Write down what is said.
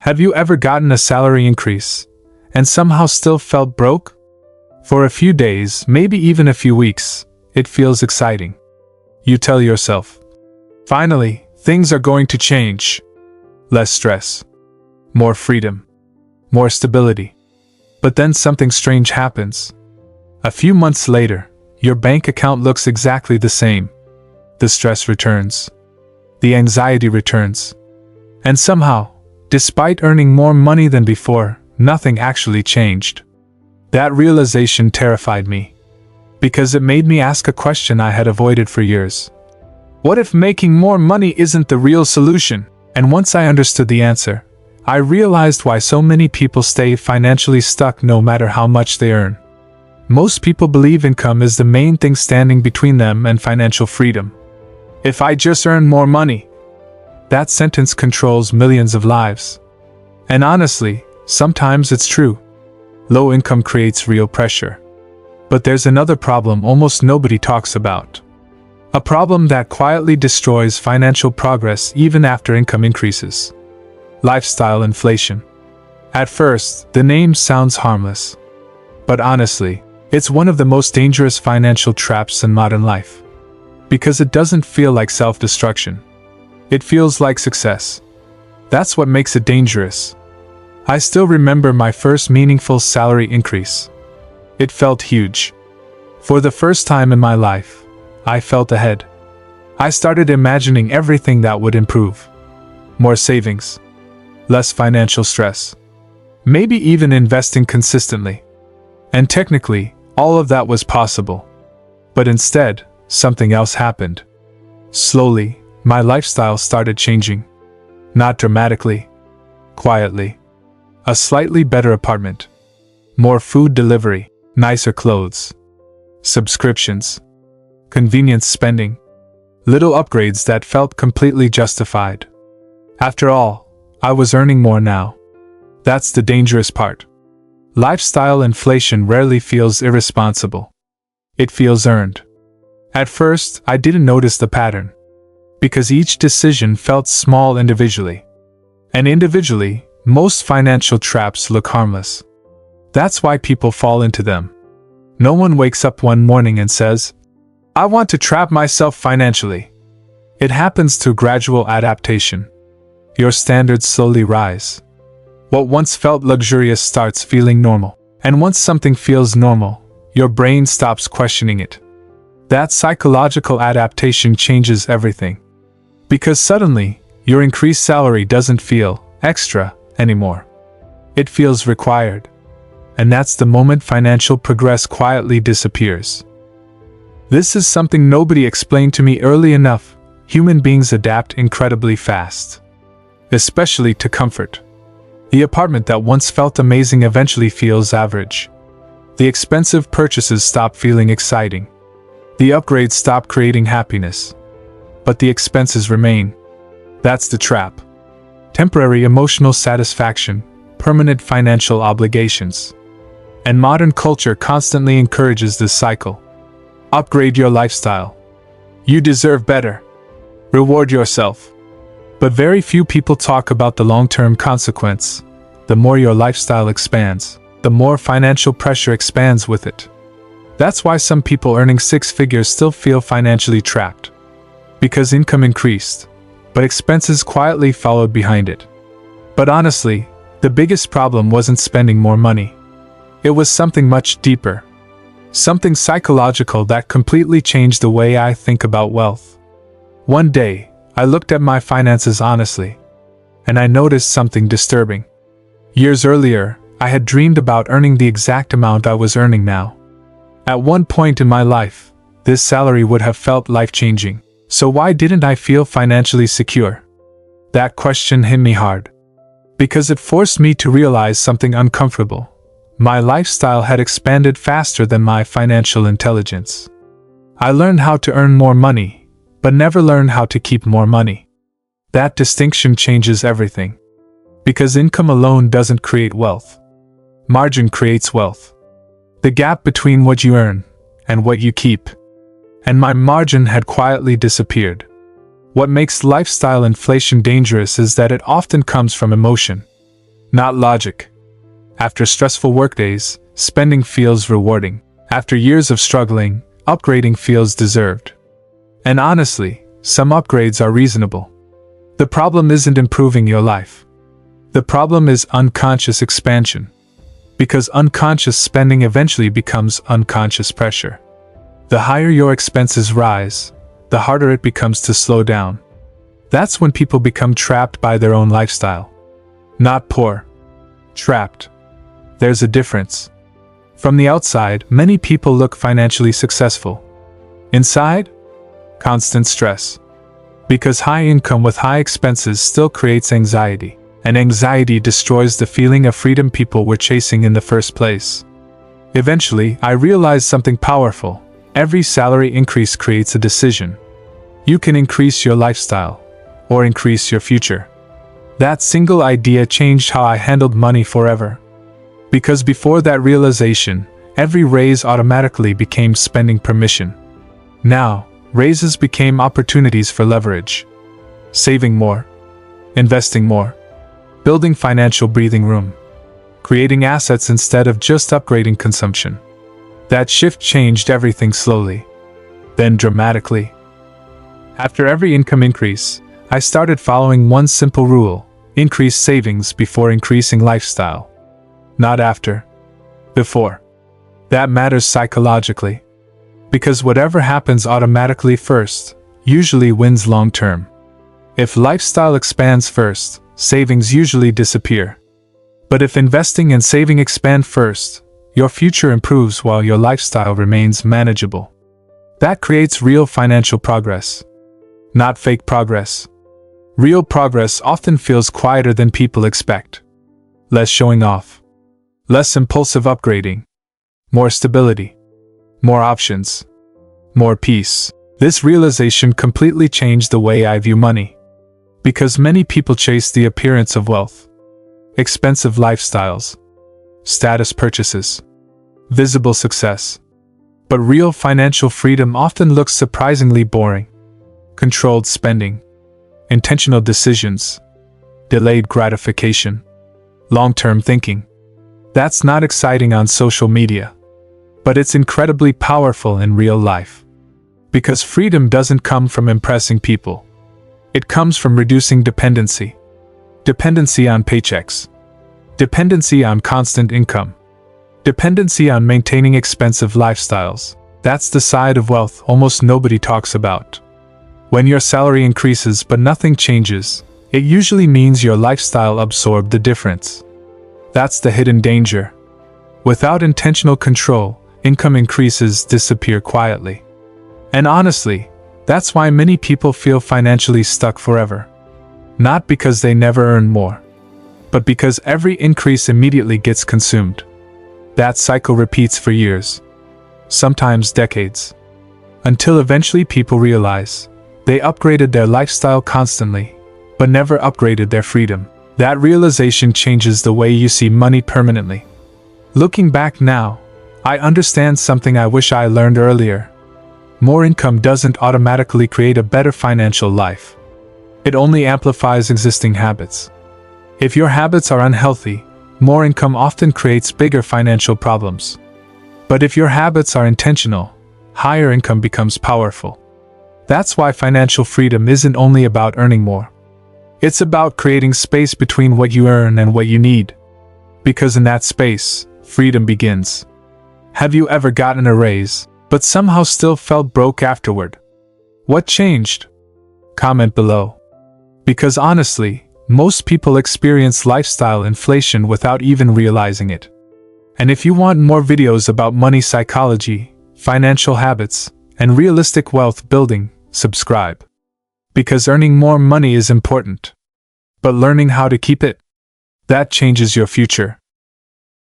Have you ever gotten a salary increase and somehow still felt broke? For a few days, maybe even a few weeks, it feels exciting. You tell yourself, finally, things are going to change. Less stress, more freedom, more stability. But then something strange happens. A few months later, your bank account looks exactly the same. The stress returns. The anxiety returns. And somehow, despite earning more money than before, nothing actually changed. That realization terrified me, because it made me ask a question I had avoided for years. What if making more money isn't the real solution? And once I understood the answer, I realized why so many people stay financially stuck no matter how much they earn. Most people believe income is the main thing standing between them and financial freedom. If I just earn more money, that sentence controls millions of lives. And honestly, sometimes it's true. Low income creates real pressure. But there's another problem almost nobody talks about. A problem that quietly destroys financial progress even after income increases. Lifestyle inflation. At first, the name sounds harmless. But honestly, it's one of the most dangerous financial traps in modern life. Because it doesn't feel like self-destruction. It feels like success. That's what makes it dangerous. I still remember my first meaningful salary increase. It felt huge. For the first time in my life, I felt ahead. I started imagining everything that would improve. More savings. Less financial stress. Maybe even investing consistently. And technically, all of that was possible. But instead, something else happened. Slowly, my lifestyle started changing. Not dramatically. Quietly. A slightly better apartment. More food delivery. Nicer clothes. Subscriptions. Convenience spending. Little upgrades that felt completely justified. After all, I was earning more now. That's the dangerous part. Lifestyle inflation rarely feels irresponsible. It feels earned. At first, I didn't notice the pattern. Because each decision felt small individually. And individually, most financial traps look harmless. That's why people fall into them. No one wakes up one morning and says, I want to trap myself financially. It happens through gradual adaptation. Your standards slowly rise. What once felt luxurious starts feeling normal. And once something feels normal, your brain stops questioning it. That psychological adaptation changes everything. Because suddenly, your increased salary doesn't feel extra anymore. It feels required. And that's the moment financial progress quietly disappears. This is something nobody explained to me early enough. Human beings adapt incredibly fast. Especially to comfort. The apartment that once felt amazing eventually feels average. The expensive purchases stop feeling exciting. The upgrades stop creating happiness. But the expenses remain. That's the trap. Temporary emotional satisfaction, permanent financial obligations. And modern culture constantly encourages this cycle. Upgrade your lifestyle. You deserve better. Reward yourself. But very few people talk about the long-term consequence. The more your lifestyle expands, the more financial pressure expands with it. That's why some people earning six figures still feel financially trapped. Because income increased, but expenses quietly followed behind it. But honestly, the biggest problem wasn't spending more money. It was something much deeper. Something psychological that completely changed the way I think about wealth. One day, I looked at my finances honestly, and I noticed something disturbing. Years earlier, I had dreamed about earning the exact amount I was earning now. At one point in my life, this salary would have felt life-changing. So why didn't I feel financially secure? That question hit me hard. Because it forced me to realize something uncomfortable. My lifestyle had expanded faster than my financial intelligence. I learned how to earn more money, but never learned how to keep more money. That distinction changes everything. Because income alone doesn't create wealth. Margin creates wealth. The gap between what you earn and what you keep. And my margin had quietly disappeared. What makes lifestyle inflation dangerous is that it often comes from emotion. not logic. After stressful workdays, spending feels rewarding. After years of struggling, upgrading feels deserved. And honestly, some upgrades are reasonable. The problem isn't improving your life. The problem is unconscious expansion. Because unconscious spending eventually becomes unconscious pressure. The higher your expenses rise, the harder it becomes to slow down. That's when people become trapped by their own lifestyle. Not poor. Trapped. There's a difference. From the outside, many people look financially successful. Inside? Constant stress. Because high income with high expenses still creates anxiety, and anxiety destroys the feeling of freedom people were chasing in the first place. Eventually, I realized something powerful. Every salary increase creates a decision. You can increase your lifestyle, or increase your future. That single idea changed how I handled money forever. Because before that realization, every raise automatically became spending permission. Now, raises became opportunities for leverage. Saving more. Investing more. Building financial breathing room. Creating assets instead of just upgrading consumption. That shift changed everything slowly. Then dramatically. After every income increase, I started following one simple rule: increase savings before increasing lifestyle. Not after. Before. That matters psychologically. Because whatever happens automatically first, usually wins long term. If lifestyle expands first, savings usually disappear. But if investing and saving expand first, your future improves while your lifestyle remains manageable. That creates real financial progress. Not fake progress. Real progress often feels quieter than people expect. Less showing off. Less impulsive upgrading. More stability. More options. More peace. This realization completely changed the way I view money. Because many people chase the appearance of wealth. Expensive lifestyles. Status purchases. Visible success. But real financial freedom often looks surprisingly boring. Controlled spending. Intentional decisions. Delayed gratification. Long-term thinking. That's not exciting on social media. But it's incredibly powerful in real life. Because freedom doesn't come from impressing people. It comes from reducing dependency. Dependency on paychecks. Dependency on constant income. Dependency on maintaining expensive lifestyles. That's the side of wealth almost nobody talks about. When your salary increases but nothing changes, it usually means your lifestyle absorbed the difference. That's the hidden danger. Without intentional control, income increases disappear quietly. And honestly, that's why many people feel financially stuck forever. Not because they never earn more, but because every increase immediately gets consumed. That cycle repeats for years, sometimes decades, until eventually people realize they upgraded their lifestyle constantly, but never upgraded their freedom. That realization changes the way you see money permanently. Looking back now, I understand something I wish I learned earlier. More income doesn't automatically create a better financial life. It only amplifies existing habits. If your habits are unhealthy, more income often creates bigger financial problems. But if your habits are intentional, higher income becomes powerful. That's why financial freedom isn't only about earning more. It's about creating space between what you earn and what you need. Because in that space, freedom begins. Have you ever gotten a raise, but somehow still felt broke afterward? What changed? Comment below. Because honestly, most people experience lifestyle inflation without even realizing it. And if you want more videos about money psychology, financial habits, and realistic wealth building, subscribe. Because earning more money is important. But learning how to keep it, that changes your future.